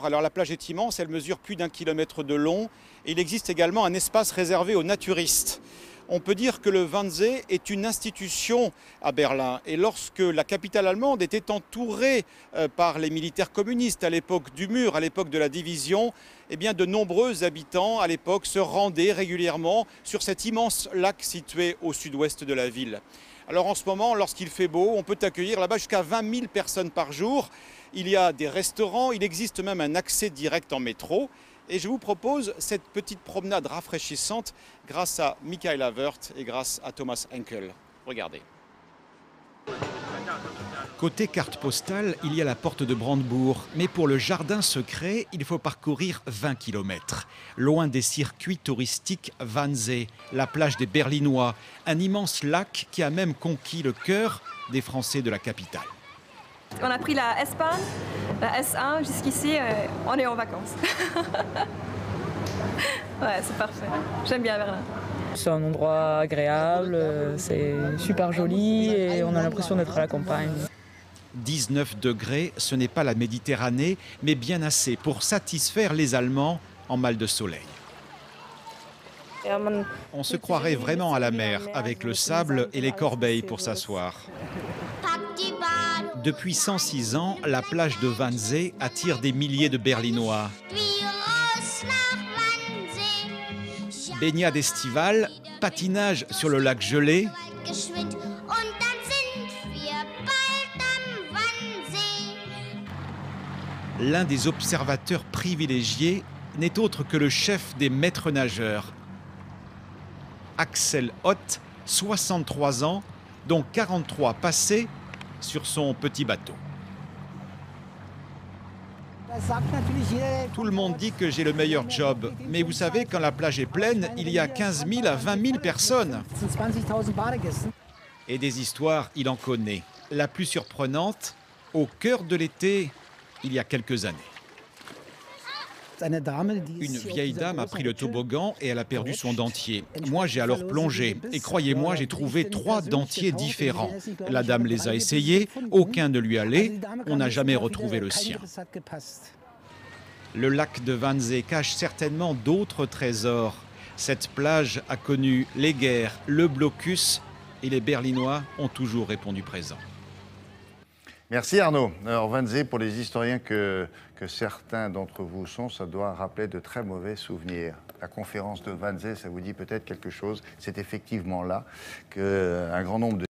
Alors la plage est immense, elle mesure plus d'1 kilomètre de long et il existe également un espace réservé aux naturistes. On peut dire que le Wannsee est une institution à Berlin. Et lorsque la capitale allemande était entourée par les militaires communistes à l'époque du mur, à l'époque de la division, eh bien de nombreux habitants à l'époque se rendaient régulièrement sur cet immense lac situé au sud-ouest de la ville. Alors en ce moment, lorsqu'il fait beau, on peut accueillir là-bas jusqu'à 20 000 personnes par jour. Il y a des restaurants, il existe même un accès direct en métro. Et je vous propose cette petite promenade rafraîchissante grâce à Michaela Wirth et grâce à Thomas Henkel. Regardez. Côté carte postale, il y a la porte de Brandebourg. Mais pour le jardin secret, il faut parcourir 20 km. Loin des circuits touristiques Wannsee, la plage des Berlinois, un immense lac qui a même conquis le cœur des Français de la capitale. On a pris la S-Bahn, la S1, jusqu'ici, on est en vacances. Ouais, c'est parfait. J'aime bien Berlin. C'est un endroit agréable, c'est super joli et on a l'impression d'être à la campagne. 19 degrés, ce n'est pas la Méditerranée, mais bien assez pour satisfaire les Allemands en mal de soleil. On se croirait vraiment à la mer, avec le sable et les corbeilles pour s'asseoir. Depuis 106 ans, la plage de Wannsee attire des milliers de Berlinois. Baignade estivale, patinage sur le lac gelé. L'un des observateurs privilégiés n'est autre que le chef des maîtres nageurs. Axel Ott, 63 ans, dont 43 passés sur son petit bateau. Tout le monde dit que j'ai le meilleur job, mais vous savez, quand la plage est pleine, il y a 15 000 à 20 000 personnes. Et des histoires, il en connaît. La plus surprenante, au cœur de l'été, il y a quelques années. Une vieille dame a pris le toboggan et elle a perdu son dentier. Moi, j'ai alors plongé. Et croyez-moi, j'ai trouvé 3 dentiers différents. La dame les a essayés, aucun ne lui allait. On n'a jamais retrouvé le sien. Le lac de Wannsee cache certainement d'autres trésors. Cette plage a connu les guerres, le blocus, et les Berlinois ont toujours répondu présent. Merci Arnaud. Alors Wannsee, pour les historiens que certains d'entre vous sont, ça doit rappeler de très mauvais souvenirs. La conférence de Wannsee, ça vous dit peut-être quelque chose. C'est effectivement là qu'un grand nombre de